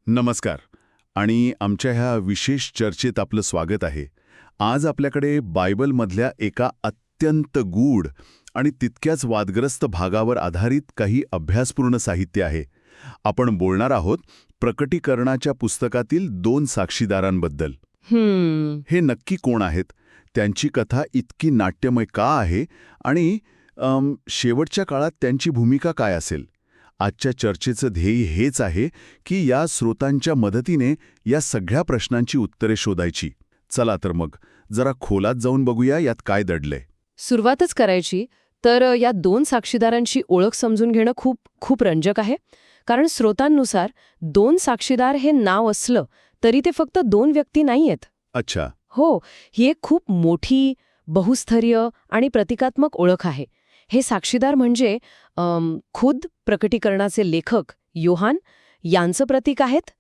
नमस्कार आणि आमच्या ह्या विशेष चर्चेत आपलं स्वागत आहे. आज आपल्याकडे बायबलमधल्या एका अत्यंत गूढ आणि तितक्याच वादग्रस्त भागावर आधारित काही अभ्यासपूर्ण साहित्य आहे. आपण बोलणार आहोत प्रकटीकरणाच्या पुस्तकातील 2 साक्षीदारांबद्दल. हे नक्की कोण आहेत, त्यांची कथा इतकी नाट्यमय का आहे आणि शेवटच्या काळात त्यांची भूमिका काय असेल. आजच्या चर्चेचं ध्येय हेच आहे की या स्रोतांच्या मदतीने या सगळ्या प्रश्नांची उत्तरे शोधायची. चला तर मग जरा खोलात जाऊन बघूया यात काय दडलंय. सुरुवातच करायची तर या 2 साक्षीदारांची ओळख समजून घेणं खूप रंजक आहे. कारण स्रोतांनुसार 2 साक्षीदार हे नाव असलं तरी ते फक्त 2 व्यक्ती नाहीयेत. अच्छा. हो, ही एक खूप मोठी, बहुस्तरीय आणि प्रतिकात्मक ओळख आहे. हे साक्षीदार म्हणजे खुद प्रकटीकरणाचे लेखक योहान यांचं प्रतीक आहेत.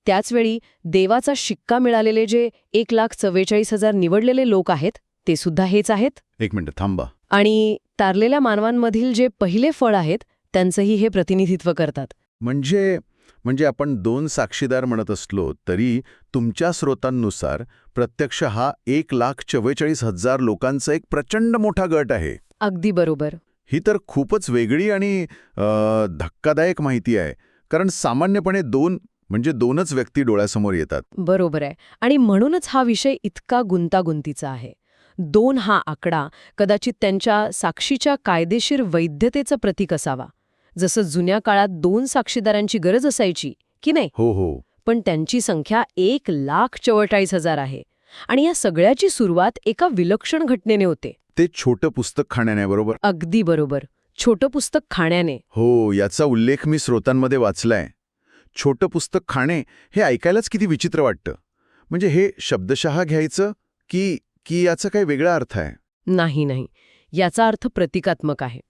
त्याचवेळी देवाचा शिक्का मिळालेले जे 1,44,000 निवडलेले लोक आहेत ते सुद्धा हेच आहेत. एक मिनिट थांबा. आणि तारलेल्या मानवांमधील जे पहिले फळ आहेत त्यांचंही हे प्रतिनिधित्व करतात. म्हणजे आपण 2 साक्षीदार म्हणत असलो तरी तुमच्या स्रोतांनुसार प्रत्यक्ष हा 1,44,000 लोकांचा एक प्रचंड मोठा गट आहे. अगदी बरोबर. ही तर खूपच वेगळी आणि धक्कादायक माहिती आहे. कारण सामान्यपणे 2च व्यक्ती डोळ्यासमोर येतात. बरोबर आहे. आणि म्हणूनच हा विषय इतका गुंतागुंतीचा आहे. 2 हा आकडा कदाचित त्यांच्या साक्षीच्या कायदेशीर वैधतेचं प्रतीक असावा. जसं जुन्या काळात 2 साक्षीदारांची गरज असायची की नाही. हो. पण त्यांची संख्या 1,44,000 आहे. आणि या सगळ्याची सुरुवात एका विलक्षण घटनेने होते. ते छोटं पुस्तक खाण्याने, बरोबर? अगदी बरोबर. छोटं पुस्तक खाण्याने. हो, याचा उल्लेख मी स्रोतांमध्ये वाचलाय. छोटं पुस्तक खाणे हे ऐकायलाच किती विचित्र वाटतं. म्हणजे हे शब्दशः घ्यायचं की याचा काही वेगळा अर्थ आहे? नाही. याचा अर्थ प्रतिकात्मक आहे.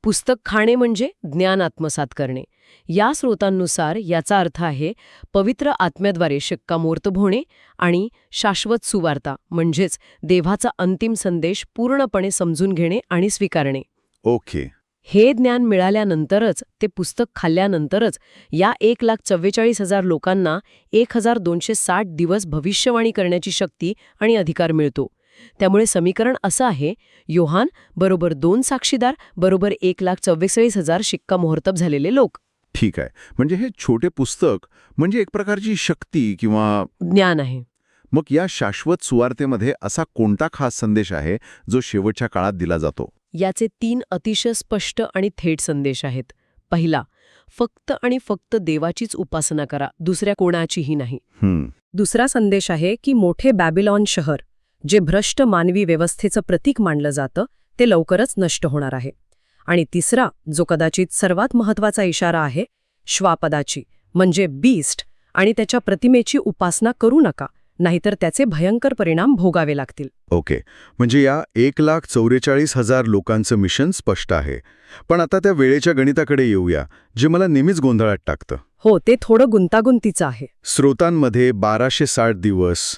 पुस्तक खाणे म्हणजे ज्ञान आत्मसात करणे. या स्रोतांनुसार याचा अर्थ आहे पवित्र आत्म्याद्वारे शिक्कामोर्तब होणे आणि शाश्वत सुवार्ता म्हणजेच देवाचा अंतिम संदेश पूर्णपणे समजून घेणे आणि स्वीकारणे. ओके. हे ज्ञान मिळाल्यानंतरच, ते पुस्तक खाल्ल्यानंतरच या 1,44,000 लोकांना 1,260 दिवस भविष्यवाणी करण्याची शक्ती आणि अधिकार मिळतो. त्यामुळे समीकरण असं आहे, योहान बरोबर 2 साक्षीदार बरोबर 1,44,000 शिक्कामोर्तब झालेले लोक. ठीक आहे. म्हणजे हे छोटे पुस्तक म्हणजे एक प्रकारची शक्ती किंवा ज्ञान आहे. मग या शाश्वत सुवार्तेमध्ये असा कोणता खास संदेश आहे जो शेवटच्या काळात दिला जातो? याचे 3 अतिशय स्पष्ट आणि थेट संदेश आहेत. पहिला, फक्त आणि फक्त देवाचीच उपासना करा, दुसऱ्या कोणाचीही नाही. दुसरा संदेश आहे की मोठे बॅबिलॉन शहर, जे भ्रष्ट मानवी व्यवस्थेचं प्रतीक मानलं जातं, ते लवकरच नष्ट होणार आहे. आणि तिसरा, जो कदाचित सर्वात महत्त्वाचा इशारा आहे, श्वापदाची म्हणजे बीस्ट आणि त्याच्या प्रतिमेची उपासना करू नका, नाहीतर त्याचे भयंकर परिणाम भोगावे लागतील. ओके. म्हणजे या 1,44,000 लोकांचं मिशन स्पष्ट आहे. पण आता त्या वेळेच्या गणिताकडे येऊया, जे मला नेहमीच गोंधळात टाकतं. हो, ते थोडं गुंतागुंतीचं आहे. स्रोतांमध्ये 1,260 दिवस,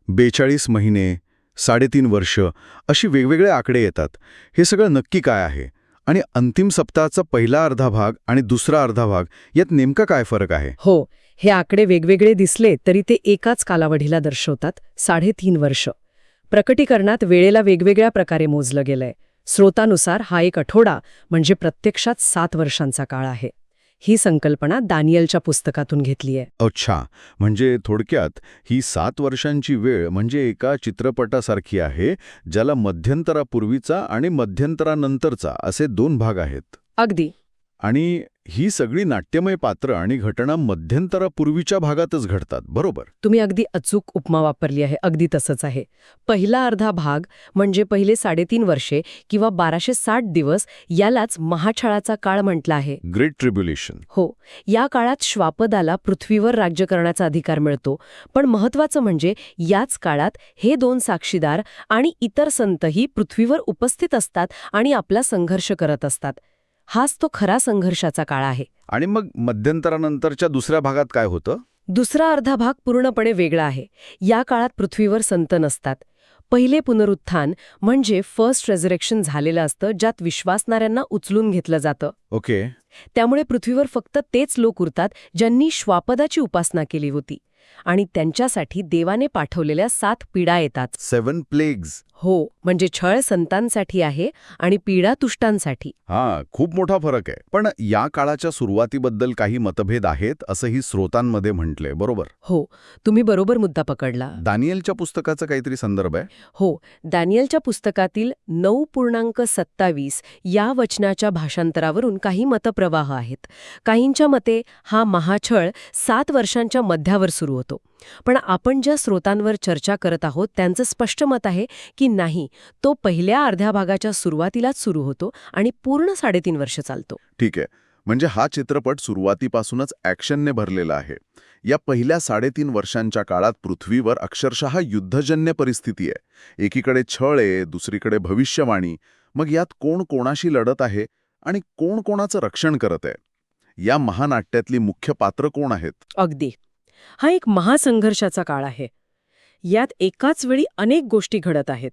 42 महिने, 3.5 वर्ष अशी वेगवेगळे आकडे येतात. हे सगळं नक्की काय आहे? आणि अंतिम सप्ताहाचा पहिला अर्धा भाग आणि दुसरा अर्धा भाग यात नेमका काय फरक आहे? हो, हे आकडे वेगवेगळे दिसले तरी ते एकाच कालावधीला दर्शवतात, 3.5 वर्ष. प्रकटीकरणात वेळेला वेगवेगळ्या प्रकारे मोजलं गेलंय. स्रोतानुसार हा एक आठवडा म्हणजे प्रत्यक्षात 7 वर्षांचा काळ आहे. ही संकल्पना दानियलच्या पुस्तकातून घेतलीय. अच्छा. म्हणजे थोडक्यात ही 7 वर्षांची वेळ म्हणजे एका चित्रपटासारखी आहे, ज्याला मध्यंतरापूर्वीचा आणि मध्यंतरानंतरचा असे 2 भाग आहेत. अगदी. आणि ही सगळी नाट्यमय पात्र आणि घटना मध्यंतरापूर्वीच्या भागातच घडतात, बरोबर? तुम्ही अगदी अचूक उपमा वापरली आहे. अगदी तसंच आहे. पहिला अर्धा भाग म्हणजे पहिले 3.5 वर्षे किंवा 1,260 दिवस, यालाच महाछळाचा काळ म्हटला आहे. Great tribulation. हो, या काळात श्वापदाला पृथ्वीवर राज्य करण्याचा अधिकार मिळतो. पण महत्त्वाचं म्हणजे याच काळात हे 2 साक्षीदार आणि इतर संतही पृथ्वीवर उपस्थित असतात आणि आपला संघर्ष करत असतात. हाच तो खरा संघर्षाचा काळ आहे. आणि मग मध्यंतरानंतरच्या दुसऱ्या भागात काय होतं? दुसरा अर्धा भाग पूर्णपणे वेगळा आहे. या काळात पृथ्वीवर संत नसतात. पहिले पुनरुत्थान म्हणजे फर्स्ट रेझरेक्शन झालेलं असतं, ज्यात विश्वासणाऱ्यांना उचलून घेतलं जातं. ओके. त्यामुळे पृथ्वीवर फक्त तेच लोक उरतात ज्यांनी श्वापदाची उपासना केली होती. आणि त्यांच्यासाठी देवाने पाठवलेल्या 7 पीडा येतात. 7 प्लेग्स. हो, म्हणजे छळ संतांसाठी आहे आणि पीडा तुष्टांसाठी. हा, खूप मोठा फरक आहे. पण या काळाच्या सुरुवातीबद्दल काही मतभेद आहेत असंही स्रोतांमध्ये म्हटलंय, बरोबर? हो, तुम्ही बरोबर मुद्दा पकडला. दानिएलच्या पुस्तकाचा काहीतरी संदर्भ आहे? हो, दानिएलच्या पुस्तकातील 9.27 या वचनाच्या भाषांतरावरून काही मतप्रवाह आहेत. काहींच्या मते हा महाछळ 7 वर्षांच्या मध्यावर सुरू होतो. पण आपण ज्या स्रोतांवर चर्चा करत आहोत त्यांचं स्पष्ट मत आहे की नाही, तो पहिल्या अर्ध्या भागाच्या सुरुवातीलाच सुरू होतो आणि पूर्ण 3.5 वर्ष चालतो. ठीक आहे. म्हणजे हा चित्रपट सुरुवातीपासूनच ॲक्शनने भरलेला आहे. या पहिल्या 3.5 वर्षांच्या काळात पृथ्वीवर अक्षरशः युद्धजन्य परिस्थिती आहे. एकीकडे छळ आहे, दुसरीकडे भविष्यवाणी. मग यात कोण कोणाशी लढत आहे आणि कोण कोणाचं रक्षण करत आहे? या महानाट्यातली मुख्य पात्र कोण आहेत? अगदी. हा एक महासंघर्षाचा काळ आहे. यात एकाच वेळी अनेक गोष्टी घडत आहेत.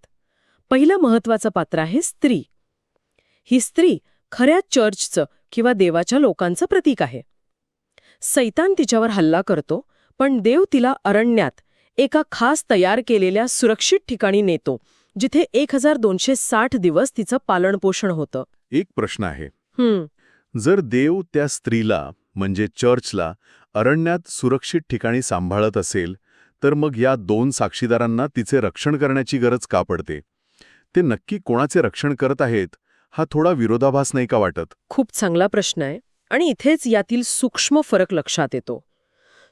पहिलं महत्वाचं पात्र आहे स्त्री. ही स्त्री खऱ्या चर्चचं किंवा देवाच्या लोकांचं प्रतीक आहे. सैतान तिच्यावर हल्ला करतो, पण देव तिला अरण्यात एका खास तयार केलेल्या सुरक्षित ठिकाणी नेतो, जिथे 1260 दिवस तिचं पालनपोषण होतं. एक प्रश्न आहे. जर देव त्या स्त्रीला म्हणजे चर्चला अरण्यात सुरक्षित ठिकाणी सांभाळत असेल, तर मग या 2 साक्षीदारांना तिचे रक्षण करण्याची गरज का पडते? ते नक्की कोणाचे रक्षण करत आहेत, हा थोडा विरोधाभास नाही का वाटत? खूप चांगला प्रश्न आहे आणि इथेच यातील सूक्ष्म फरक लक्षात येतो.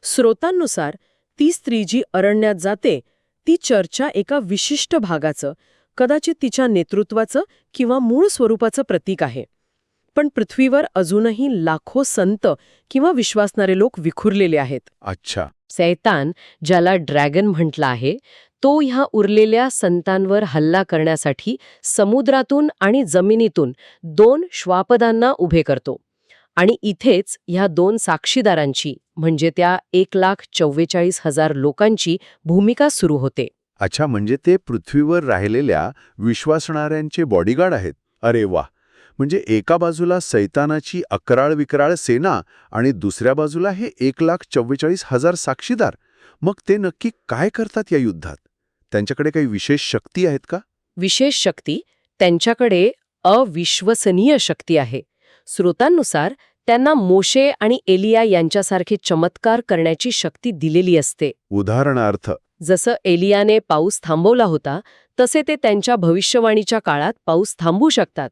स्रोतांनुसार ती स्त्री जी अरण्यात जाते ती चर्चच्या एका विशिष्ट भागाचं, कदाचित तिच्या नेतृत्वाचं किंवा मूळ स्वरूपाचं प्रतीक आहे. पण पृथ्वीवर अजूनही लाखो संत किंवा विश्वासणारे लोक विखुरलेले आहेत. अच्छा. सैतान, ज्याला ड्रॅगन म्हटलं आहे, तो ह्या उरलेल्या संतांवर हल्ला करण्यासाठी समुद्रातून आणि जमिनीतून 2 श्वापदांना उभे करतो. आणि इथेच ह्या 2 साक्षीदारांची म्हणजे त्या 1,44,000 लोकांची भूमिका सुरू होते. अच्छा, म्हणजे ते पृथ्वीवर राहिलेल्या विश्वासणाऱ्यांचे बॉडीगार्ड आहेत. अरे वा. म्हणजे एका बाजूला सैतानाची अकराळ विकराळ सेना आणि दुसऱ्या बाजूला हे 1,44,000 साक्षीदार. मग ते नक्की काय करतात या युद्धात? त्यांच्याकडे काही विशेष शक्ती आहेत का? विशेष शक्ती? त्यांच्याकडे अविश्वसनीय शक्ती आहे. स्रोतांनुसार त्यांना मोशे आणि एलिया यांच्यासारखे चमत्कार करण्याची शक्ती दिलेली असते. उदाहरणार्थ? जसं एलियाने पाऊस थांबवला होता, तसे ते त्यांच्या भविष्यवाणीच्या काळात पाऊस थांबवू शकतात.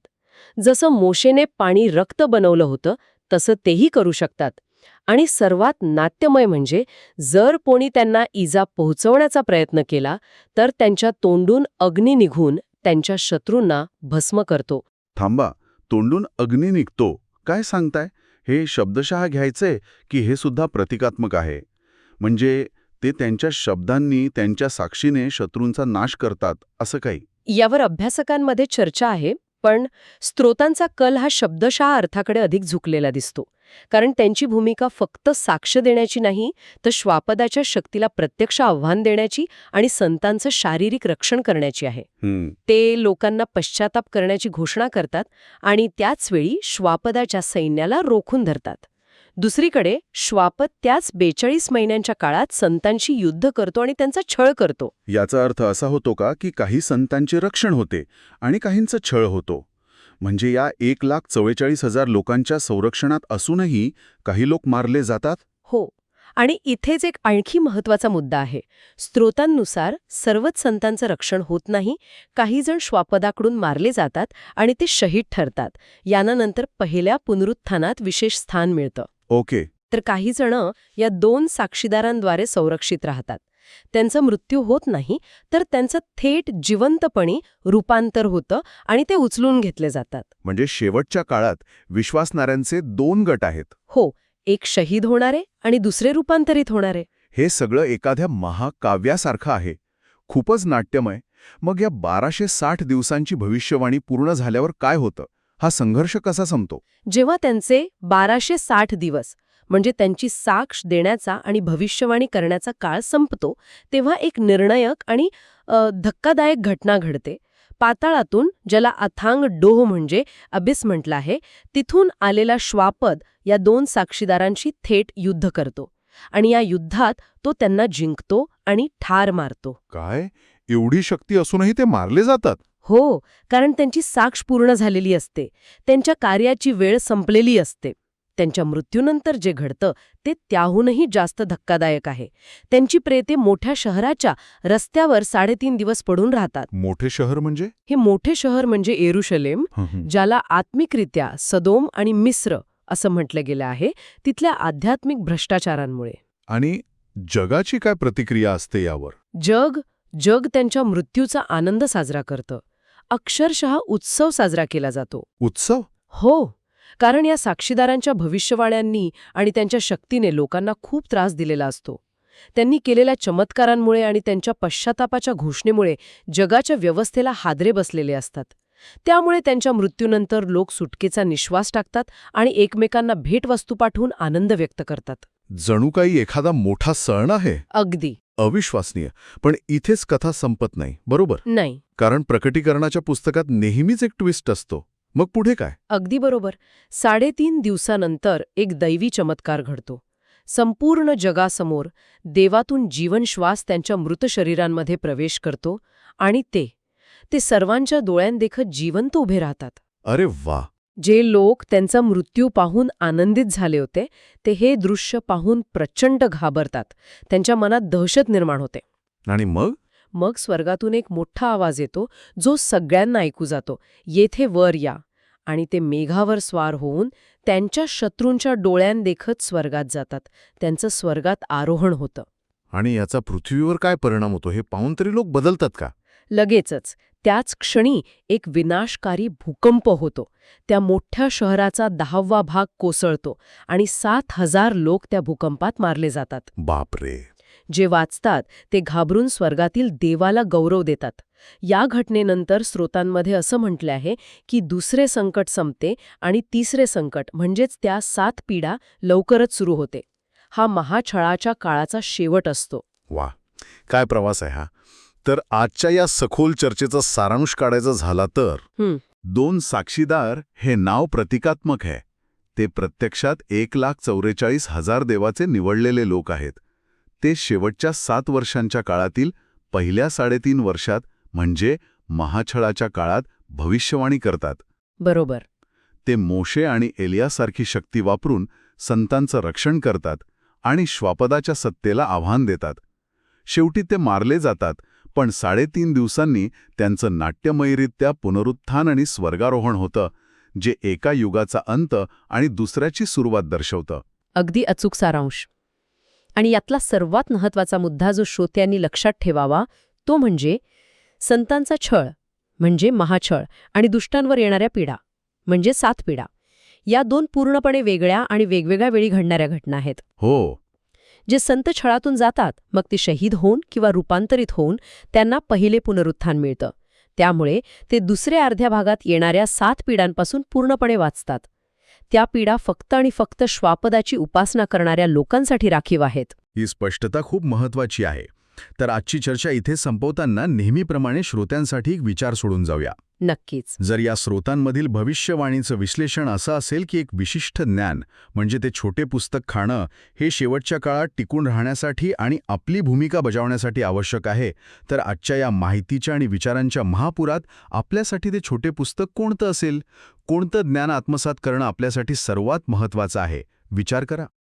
जसं मोशेने पाणी रक्त बनवलं होतं, तसं तेही करू शकतात. आणि सर्वात नाट्यमय म्हणजे जर कोणी त्यांना इजा पोहोचवण्याचा प्रयत्न केला, तर त्यांच्या तोंडून अग्नी निघून त्यांच्या शत्रूंना भस्म करतो. थांबा, तोंडून अग्नी निघतो काय सांगताय? हे शब्दशः घ्यायचंय की हे सुद्धा प्रतिकात्मक आहे? म्हणजे ते त्यांच्या शब्दांनी, त्यांच्या साक्षीने शत्रूंचा नाश करतात असं काही? यावर अभ्यासकांमध्ये चर्चा आहे, पण स्रोतांचा कल हा शब्दशः अर्थाकडे अधिक झुकलेला दिसतो. कारण त्यांची भूमिका फक्त साक्ष देण्याची नाही, तर श्वापदाच्या शक्तीला प्रत्यक्ष आव्हान देण्याची आणि संतांचं शारीरिक रक्षण करण्याची आहे. ते लोकांना पश्चाताप करण्याची घोषणा करतात आणि त्याचवेळी श्वापदाच्या सैन्याला रोखून धरतात. दुसरीकडे श्वापद त्याच 42 महिन्यांच्या काळात संतांशी युद्ध करतो आणि त्यांचा छळ करतो. याचा अर्थ असा होतो का की काही संतांचे रक्षण होते आणि काहींचा छळ होतो? म्हणजे या 1,44,000 लोकांच्या संरक्षणात असूनही काही लोक मारले जातात? हो. आणि इथेच एक आणखी महत्वाचा मुद्दा आहे. स्रोतांनुसार सर्वच संतांचं रक्षण होत नाही. काही जण श्वापदाकडून मारले जातात आणि ते शहीद ठरतात. यांना नंतर पहिल्या पुनरुत्थानात विशेष स्थान मिळतं. ओके. तर काही जण या 2 साक्षीदारांद्वारे संरक्षित राहतात. त्यांचा मृत्यू होत नाही, तर त्यांचं थेट जिवंतपणी रूपांतर होतं आणि ते उचलून घेतले जातात. म्हणजे शेवटच्या काळात विश्वासणाऱ्यांचे 2 गट आहेत. हो, एक शहीद होणारे आणि दुसरे रूपांतरित होणारे. हे सगळं एखाद्या महाकाव्यासारखं आहे. खूपच नाट्यमय. मग या 1260 दिवसांची भविष्यवाणी पूर्ण झाल्यावर काय होतं? हा संघर्ष कसा संपतो? जेव्हा त्यांचे 1260 दिवस म्हणजे त्यांची साक्ष देण्याचा आणि भविष्यवाणी करण्याचा काळ संपतो, तेव्हा एक निर्णायक आणि धक्कादायक घटना घडते. पाताळातून, ज्याला अथांग डोह म्हणजे अबिस म्हटलं आहे, तिथून आलेला श्वापद या 2 साक्षीदारांशी थेट युद्ध करतो आणि या युद्धात तो त्यांना जिंकतो आणि ठार मारतो. काय एवढी शक्ती असूनही ते मारले जातात? हो, कारण त्यांची साक्ष पूर्ण झालेली असते, त्यांच्या कार्याची वेळ संपलेली असते. त्यांच्या मृत्यूनंतर जे घडतं ते त्याहूनही जास्त धक्कादायक आहे. त्यांची प्रेते मोठ्या शहराच्या रस्त्यावर 3.5 दिवस पडून राहतात. मोठे शहर म्हणजे? हे मोठे शहर म्हणजे येरुशलेम, ज्याला आत्मिकरित्या सदोम आणि मिस्र असं म्हटलं गेलं आहे, तिथल्या आध्यात्मिक भ्रष्टाचारांमुळे. आणि जगाची काय प्रतिक्रिया असते यावर? जग त्यांच्या मृत्यूचा आनंद साजरा करतं. अक्षरशः उत्सव साजरा केला जातो. उत्सव? हो, कारण या साक्षीदारांच्या भविष्यवाण्यांनी आणि त्यांच्या शक्तीने लोकांना खूप त्रास दिलेला असतो. त्यांनी केलेल्या चमत्कारांमुळे आणि त्यांच्या पश्चातापाच्या घोषणेमुळे जगाच्या व्यवस्थेला हादरे बसलेले असतात. त्यामुळे त्यांच्या मृत्यूनंतर लोक सुटकेचा निश्वास टाकतात आणि एकमेकांना भेटवस्तू पाठवून आनंद व्यक्त करतात. जणू काही एखादा मोठा सण आहे. अगदी. अविश्वसनीय. पण इथेच कथा संपत नाही, बरोबर? नाही. कारण प्रकटीकरणाच्या पुस्तकात नेहमीच एक ट्विस्ट असतो. मग पुढे काय? अगदी बरोबर. 3.5 दिवसानंतर एक दैवी चमत्कार घडतो. संपूर्ण जगासमोर देवातून जीवनश्वास त्यांच्या मृत शरीरांमध्ये प्रवेश करतो आणि ते सर्वांच्या डोळ्यांदेखत जिवंत उभे राहतात. अरे वा! जे लोक त्यांचा मृत्यू पाहून आनंदित झाले होते ते हे दृश्य पाहून प्रचंड घाबरतात. त्यांच्या मनात दहशत निर्माण होते. आणि मग स्वर्गातून एक मोठा आवाज येतो जो सगळ्यांना ऐकू जातो, येथे वर या. आणि ते मेघावर स्वार होऊन त्यांच्या शत्रूंच्या डोळ्यांदेखत स्वर्गात जातात. त्यांचं स्वर्गात आरोहण होतं. आणि याचा पृथ्वीवर काय परिणाम होतो हे पाहून तरी लोक बदलतात का? लगेचच त्याच क्षणी एक विनाशकारी भूकंप होतो. त्या मोठ्या शहराचा 10वा भाग कोसळतो आणि 7,000 लोक त्या भूकंपात मारले जातात. बापरे! जे वाचतात ते घाबरून स्वर्गातील देवाला गौरव देतात. या घटनेनंतर स्रोतांमध्ये असं म्हटलं आहे की दुसरे संकट संपते आणि तिसरे संकट म्हणजेच त्या 7 पिढा लवकरच सुरू होते. हा महाछळाच्या काळाचा शेवट असतो. वा, काय प्रवास आहे हा! तर आजच्या या सखोल चर्चेचा सारांश काढायचा झाला तर 2 साक्षीदार हे नाव प्रतिकात्मक आहे. ते प्रत्यक्षात 1,44,000 देवाचे निवडलेले लोक आहेत. ते शेवटच्या 7 वर्षांच्या काळातील पहिल्या 3.5 वर्षात म्हणजे महाछळाच्या काळात भविष्यवाणी करतात. बरोबर. ते मोशे आणि एलियासारखी शक्ती वापरून संतांचं रक्षण करतात आणि श्वापदाच्या सत्तेला आव्हान देतात. शेवटी ते मारले जातात, पण 3.5 दिवसांनी त्यांचं नाट्यमयरित्या पुनरुत्थान आणि स्वर्गारोहण होतं, जे एका युगाचा अंत आणि दुसऱ्याची सुरुवात दर्शवतं. अगदी अचूक सारांश. आणि यातला सर्वात महत्त्वाचा मुद्दा जो श्रोत्यांनी लक्षात ठेवावा तो म्हणजे संतांचा छळ म्हणजे महाछळ आणि दुष्टांवर येणाऱ्या पीडा म्हणजे 7 पिढा. या 2 पूर्णपणे वेगळ्या आणि वेगवेगळ्या वेळी घडणाऱ्या घटना आहेत. हो. जे संत छळातून जातात मग ते शहीद होऊन किंवा रूपांतरित होऊन त्यांना पहिले पुनरुत्थान मिळतं. त्यामुळे ते दुसऱ्या अर्ध्या भागात येणाऱ्या 7 पिढ्यांपासून पूर्णपणे वाचतात. त्या पिढा फक्त आणि फक्त श्वापदाची उपासना करणाऱ्या लोकांसाठी राखीव आहेत. ही स्पष्टता खूप महत्वाची आहे. तर आजची चर्चा इथे संपवताना नेहमीप्रमाणे श्रोत्यांसाठी एक विचार सोडून जाऊया. नक्कीच. जर या स्रोतांमधील भविष्यवाणीचं विश्लेषण असं असेल की एक विशिष्ट ज्ञान म्हणजे ते छोटे पुस्तक खाणं हे शेवटच्या काळात टिकून राहण्यासाठी आणि आपली भूमिका बजावण्यासाठी आवश्यक आहे, तर आजच्या या माहितीच्या आणि विचारांच्या महापुरात आपल्यासाठी ते छोटे पुस्तक कोणतं असेल? कोणतं ज्ञान आत्मसात करणं आपल्यासाठी सर्वात महत्त्वाचं आहे? विचार करा.